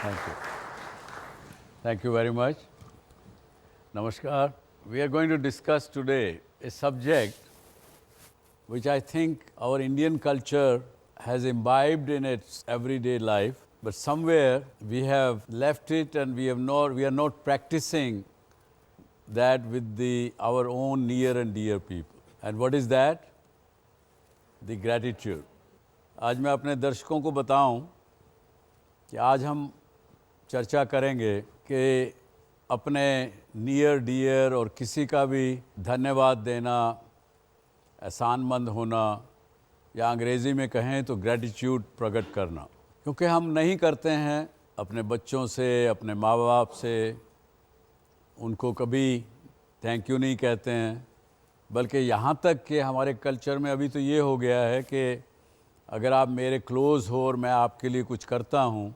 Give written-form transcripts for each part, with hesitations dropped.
Thank you. Thank you very much. Namaskar. We are going to discuss today a subject which I think our Indian culture has imbibed in its everyday life, but somewhere we have left it and we are not practicing that with our own near and dear people. And what is that? The gratitude. आज मैं अपने दर्शकों को बताऊं कि आज हम चर्चा करेंगे कि अपने नियर डियर और किसी का भी धन्यवाद देना, एहसानमंद होना, या अंग्रेज़ी में कहें तो ग्रैटिट्यूड प्रकट करना, क्योंकि हम नहीं करते हैं अपने बच्चों से, अपने माँ बाप से, उनको कभी थैंक यू नहीं कहते हैं। बल्कि यहाँ तक कि हमारे कल्चर में अभी तो ये हो गया है कि अगर आप मेरे क्लोज़ हो और मैं आपके लिए कुछ करता हूँ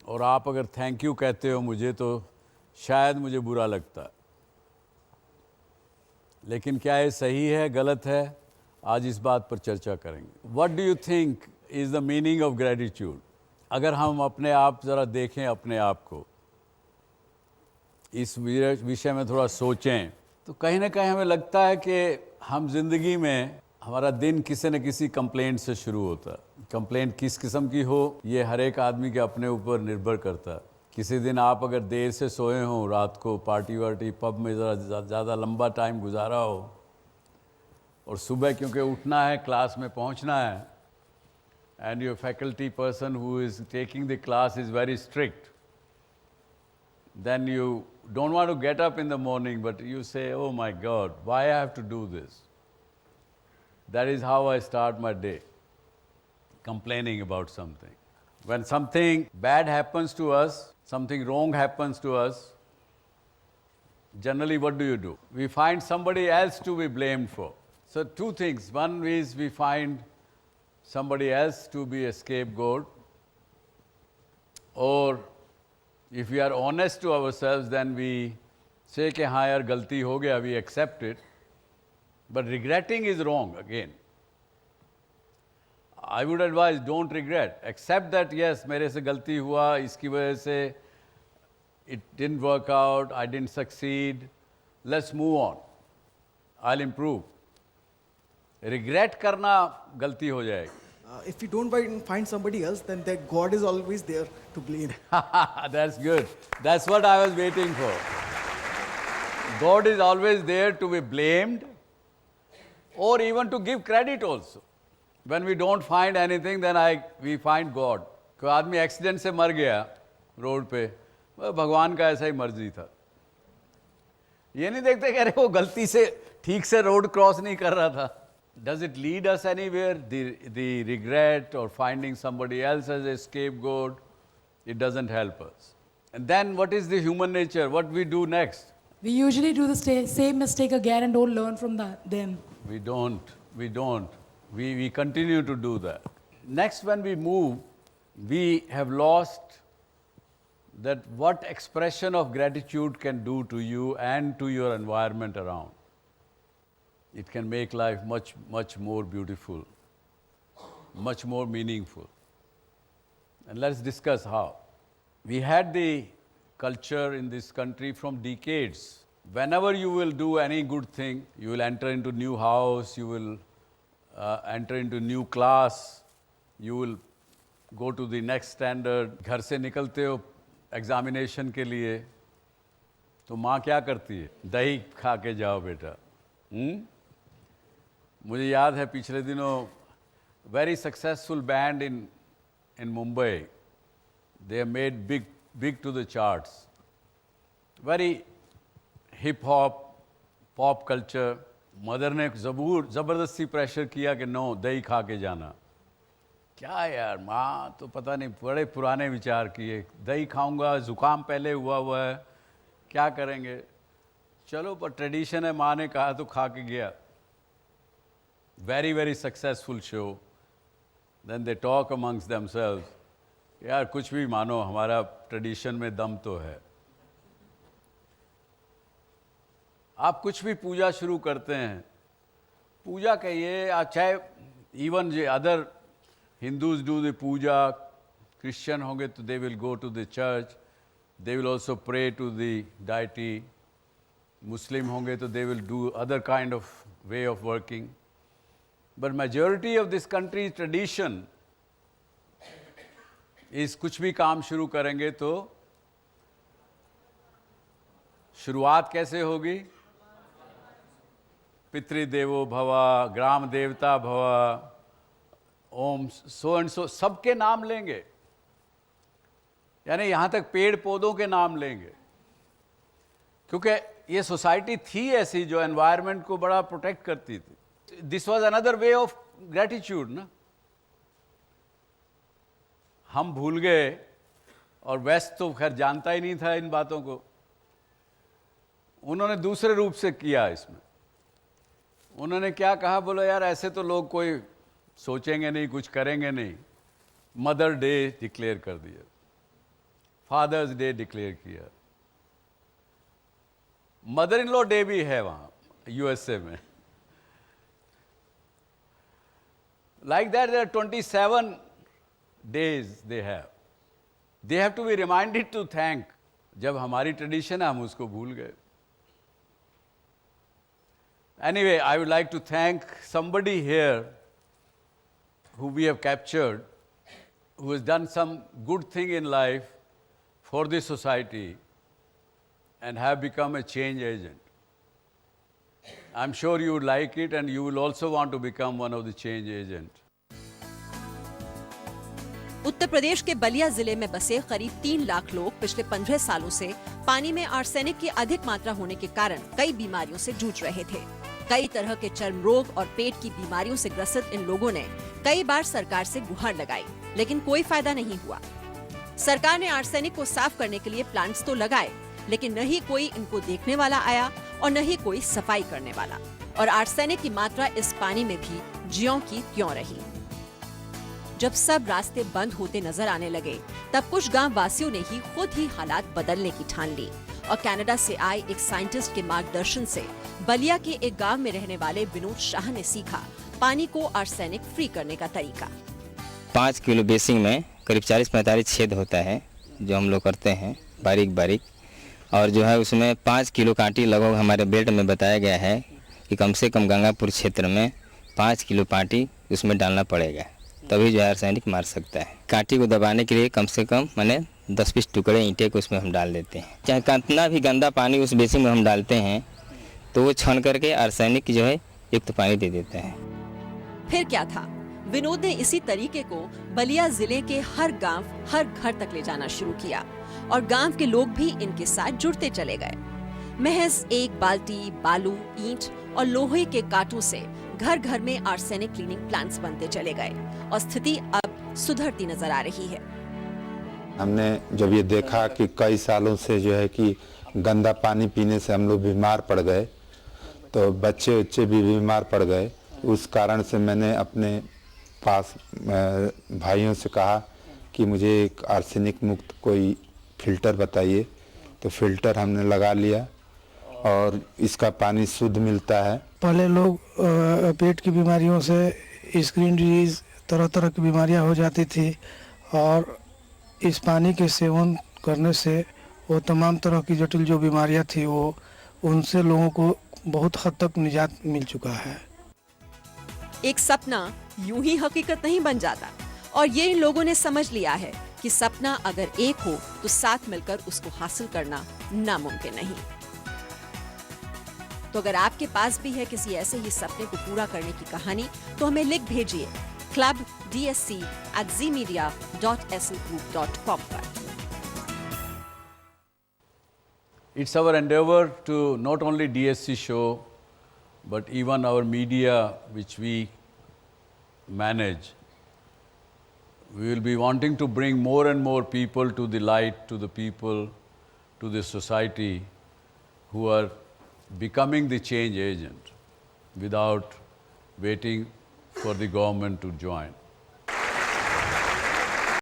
और आप अगर थैंक यू कहते हो मुझे, तो शायद मुझे बुरा लगता है। लेकिन क्या ये सही है, गलत है? आज इस बात पर चर्चा करेंगे। What do you think is the meaning of gratitude? अगर हम अपने आप ज़रा देखें, अपने आप को इस विषय में थोड़ा सोचें, तो कहीं ना कहीं हमें लगता है कि हम ज़िंदगी में हमारा दिन किसी न किसी कंप्लेंट से शुरू होता है। कंप्लेंट किस किस्म की हो, ये हर एक आदमी के अपने ऊपर निर्भर करता है। किसी दिन आप अगर देर से सोए हों, रात को पार्टी वार्टी पब में ज़्यादा लंबा टाइम गुजारा हो, और सुबह क्योंकि उठना है, क्लास में पहुंचना है, and your faculty person who is taking the class is very strict, then you don't want to get up in the morning, but you say, oh my God, why I have to do this? That is how I start my day, complaining about something. When something bad happens to us, something wrong happens to us, generally what do? We find somebody else to be blamed for. So two things. One is we find somebody else to be a scapegoat, or if we are honest to ourselves, then we say कि हाँ यार गलती हो गया, we accept it. But regretting is wrong again. I would advise don't regret. Accept that yes, मेरे से गलती हुआ, इसकी वजह से it didn't work out, I didn't succeed. Let's move on. I'll improve. Regret करना गलती हो जाएगी. If you don't find somebody else, then that God is always there to blame. That's good. That's what I was waiting for. God is always there to be blamed, or even to give credit also. When we don't find anything, then we find God. कोई आदमी accident से मर गया road पे, भगवान का ऐसा ही मर्जी था। ये नहीं देखते कि अरे वो गलती से ठीक से रोड क्रॉस नहीं कर रहा था। Does it lead us anywhere? The regret or finding somebody else as a scapegoat, it doesn't help us. And then what is the human nature? What we do next? We usually do the same mistake again and don't learn from them. We don't. We continue to do that. Next, when we move, we have lost that what expression of gratitude can do to you and to your environment around. It can make life much, much more beautiful, much more meaningful. And let's discuss how. We had the culture in this country from decades. Whenever you will do any good thing, you will enter into new house, you will enter into new class, you will go to the next standard. घर से निकलते हो examination के लिए, तो माँ क्या करती है? दही खा के जाओ बेटा। मुझे याद है पिछले दिनों very successful band in Mumbai, they made big to the charts, very hip hop pop culture. Mother ने ज़बरदस्ती प्रेशर किया कि नो, दही खा के जाना। क्या यार, माँ तो पता नहीं बड़े पुराने विचार किए, दही खाऊंगा, ज़ुकाम पहले हुआ है, क्या करेंगे? चलो, पर ट्रेडिशन है, माँ ने कहा तो खा के गया। Very successful show. Then they talk amongst themselves. यार कुछ भी मानो, हमारा ट्रेडिशन में दम तो है। आप कुछ भी पूजा शुरू करते हैं, पूजा कहिए, चाहे even the other Hindus do the puja, Christian honge to they will go to the church, they will also pray to the deity. Muslim honge to they will do other kind of way of working. But majority of this country's tradition is कुछ भी काम शुरू करेंगे तो शुरुआत कैसे होगी? पितृदेवो भव, ग्राम देवता भव, ओम सो एंड सो, सबके नाम लेंगे, यानी यहाँ तक पेड़ पौधों के नाम लेंगे, क्योंकि ये सोसाइटी थी ऐसी जो एनवायरनमेंट को बड़ा प्रोटेक्ट करती थी. This was another way of gratitude ना. हम भूल गए और वेस्ट तो खैर जानता ही नहीं था इन बातों को. उन्होंने दूसरे रूप से किया इसमें. उन्होंने क्या कहा, बोलो यार ऐसे तो लोग कोई सोचेंगे नहीं, कुछ करेंगे नहीं. मदर डे डिक्लेयर कर दिया, फादर्स डे डिक्लेयर किया, मदर इन लॉ डे भी है वहाँ यूएसए में. Like that, there are 27 days they have. They have to be reminded to thank. जब हमारी ट्रेडिशन है हम उसको भूल गए. Anyway, I would like to thank somebody here who we have captured, who has done some good thing in life for the society and have become a change agent. I'm sure you would like it and you will also want to become one of the change agent. Uttar Pradesh के बलिया जिले में बसे करीब 3 लाख लोग पिछले 15 सालों से पानी में आर्सेनिक की अधिक मात्रा होने के कारण कई बीमारियों से जूझ रहे थे. कई तरह के चर्म रोग और पेट की बीमारियों से ग्रसित इन लोगों ने कई बार सरकार से गुहार लगाई, लेकिन कोई फायदा नहीं हुआ. सरकार ने आर्सेनिक को साफ करने के लिए प्लांट्स तो लगाए, लेकिन न ही कोई इनको देखने वाला आया और न ही कोई सफाई करने वाला. और आर्सेनिक की मात्रा इस पानी में भी ज्यों की त्यों रही. जब सब रास्ते बंद होते नजर आने लगे, तब कुछ गांव वासियों ने ही खुद ही हालात बदलने की ठान ली और कनाडा से आए एक साइंटिस्ट के मार्गदर्शन से बलिया के एक गांव में रहने वाले विनोद शाह ने सीखा पानी को आर्सेनिक फ्री करने का तरीका. 5 किलो बेसिंग में करीब 40-45 छेद होता है जो हम लोग करते हैं बारीक बारीक, और जो है उसमें 5 किलो कांटी लगभग हमारे बेल्ट में बताया गया है कि कम से कम गंगापुर क्षेत्र में 5 किलो कांटी उसमें डालना पड़ेगा, तभी जो है आर्सेनिक मार सकता है. कांटी को दबाने के लिए कम से कम मैंने 10-20 टुकड़े ईंटे को उसमें हम डाल देते हैं. चाहे कितना भी गंदा पानी उस बेसिन में हम डालते हैं तो वो छन करके आर्सेनिक जो है युक्त पानी दे देते हैं. फिर क्या था, विनोद ने इसी तरीके को बलिया जिले के हर गांव, हर घर तक ले जाना शुरू किया और गांव के लोग भी इनके साथ जुड़ते चले गए. महज एक बाल्टी, बालू, ईंट और लोहे के कांटों से घर घर में आर्सेनिक क्लीनिंग प्लांट्स बनते चले गए और स्थिति अब सुधरती नजर आ रही है. हमने जब ये देखा कि कई सालों से जो है कि गंदा पानी पीने से हम लोग बीमार पड़ गए, तो बच्चे भी बीमार पड़ गए. उस कारण से मैंने अपने पास भाइयों से कहा कि मुझे एक आर्सेनिक मुक्त कोई फ़िल्टर बताइए. तो फ़िल्टर हमने लगा लिया और इसका पानी शुद्ध मिलता है. पहले लोग पेट की बीमारियों से, स्किन डिजीज, तरह तरह की बीमारियां हो जाती थी और इस पानी के सेवन करने से वो तमाम तरह की जटिल जो बीमारियां थी वो उनसे लोगों को बहुत हद तक निजात मिल चुका है. एक सपना यूं ही हकीकत नहीं बन जाता और ये इन लोगों ने समझ लिया है कि सपना अगर एक हो तो साथ मिलकर उसको हासिल करना नामुमकिन नहीं. तो अगर आपके पास भी है किसी ऐसे ही सपने को पूरा करने की कहानी, तो हमें लिख भेजिए clubdsc@zmedia.slgroup.com पर. It's our endeavor to not only DSC show, but even our media which we manage. We will be wanting to bring more and more people to the light, to the people, to the society who are becoming the change agent without waiting for the government to join.